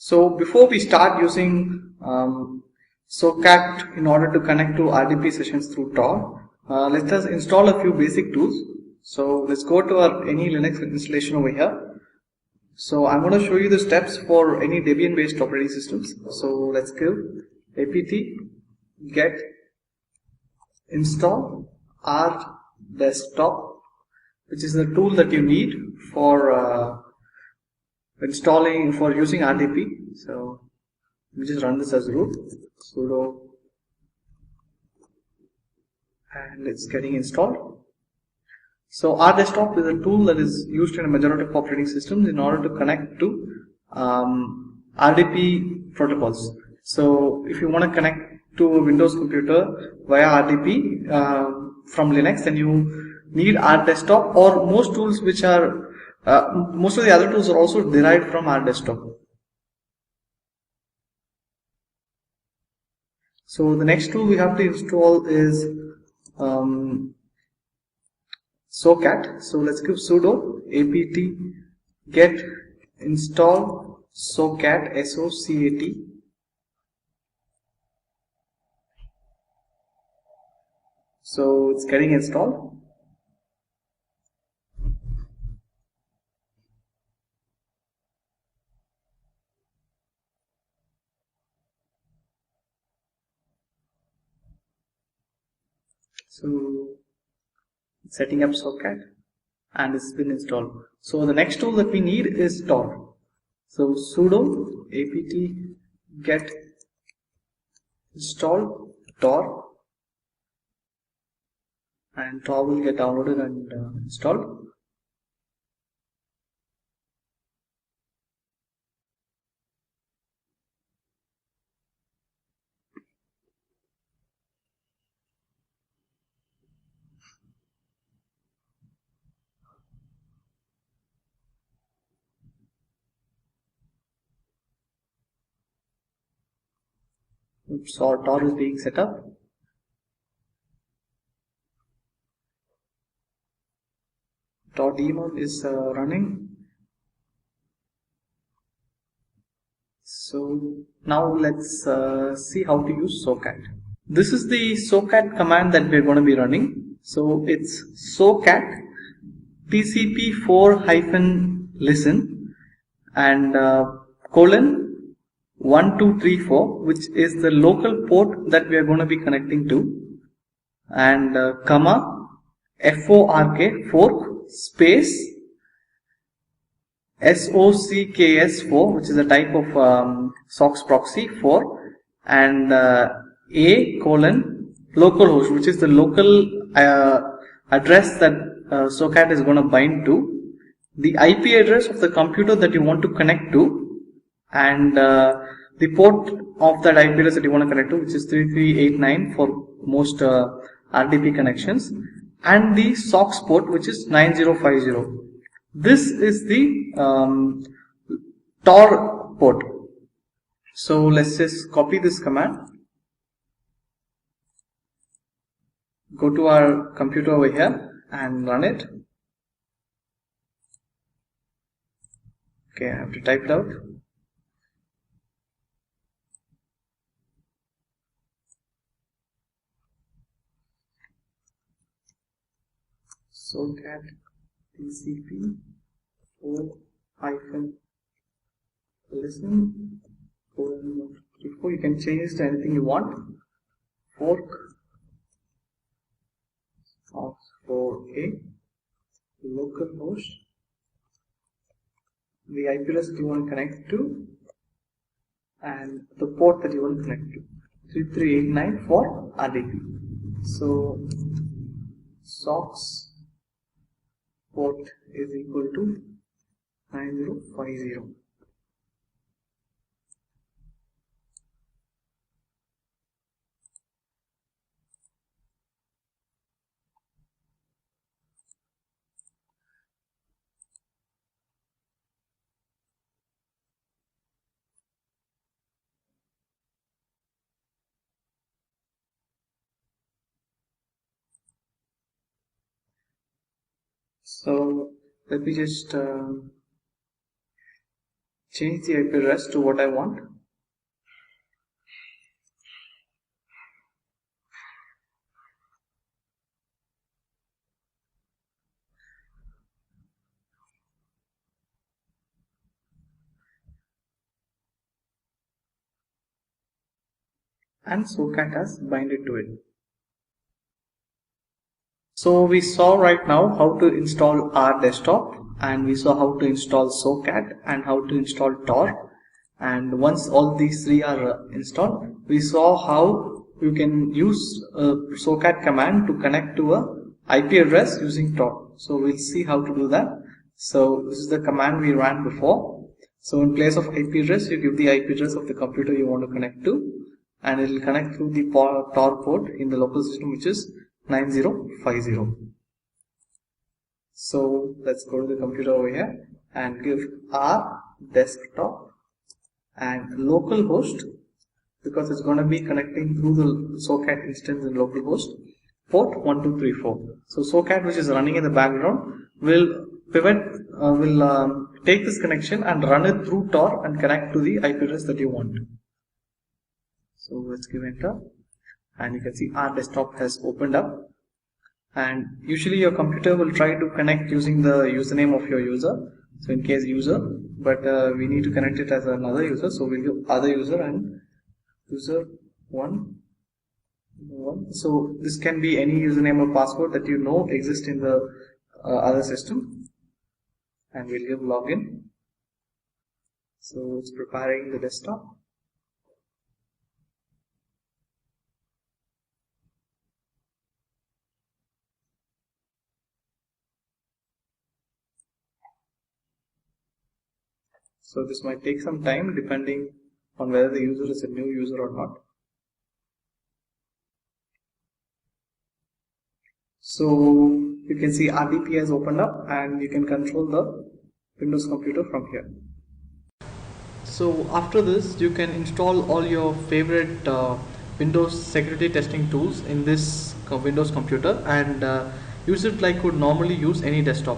So before we start using SOCAT in order to connect to RDP sessions through Tor, let us install a few basic tools. So let's go to our any Linux installation over here. So I'm going to show you the steps for any Debian based operating systems. So let's give apt get install r desktop, which is the tool that you need for using RDP. So we just run this as root sudo and it's getting installed. So R desktop is a tool that is used in a majority of operating systems in order to connect to RDP protocols. So if you want to connect to a Windows computer via RDP from Linux, then you need R desktop, or most tools which are most of the other tools are also derived from R desktop. So the next tool we have to install is SOCAT. So let's give sudo apt get install SOCAT SOCAT. So it's getting installed. So setting up SOCAT and it's been installed. So the next tool that we need is Tor. So sudo apt get install Tor, and Tor will get downloaded and installed. So Tor is being set up. Tor daemon is running. So now let's see how to use SOCAT. This is the SOCAT command that we're going to be running. So it's SOCAT tcp4-listen and colon 1234, which is the local port that we are going to be connecting to, and comma fork space SOCKS4, which is a type of SOCKS proxy 4, and a colon localhost, which is the local address that SOCAT is going to bind to, the IP address of the computer that you want to connect to, and the port of that IP address that you want to connect to, which is 3389 for most RDP connections, and the SOCKS port, which is 9050. This is the Tor port. So let's just copy this command, go to our computer over here and run it. Okay, I have to type it out. SOCAT tcp4-listen you can change this to anything you want. Fork for a localhost, the IP address that you want to connect to, and the port that you want to connect to, 3389 for RDP. So SOCKS port is equal to 9050. So let me just change the IP address to what I want. And SOCAT has binded to it. So we saw right now how to install our desktop, and we saw how to install SOCAT and how to install Tor. And once all these three are installed, we saw how you can use a SOCAT command to connect to a IP address using Tor. So we'll see how to do that. So this is the command we ran before. So in place of IP address, you give the IP address of the computer you want to connect to, and it will connect through the Tor port in the local system, which is 9050. So let's go to the computer over here and give our desktop and localhost, because it's going to be connecting through the SOCAT instance in localhost, port 1234. So SOCAT, which is running in the background, will take this connection and run it through Tor and connect to the IP address that you want. So let's give enter, and you can see our desktop has opened up. And usually your computer will try to connect using the username of your user. So in case user, but we need to connect it as another user. So we'll give other user and user 1. So this can be any username or password that you know exists in the other system. And we'll give login. So it's preparing the desktop. So this might take some time depending on whether the user is a new user or not. So you can see RDP has opened up, and you can control the Windows computer from here. So after this, you can install all your favorite Windows security testing tools in this Windows computer and use it like you would normally use any desktop.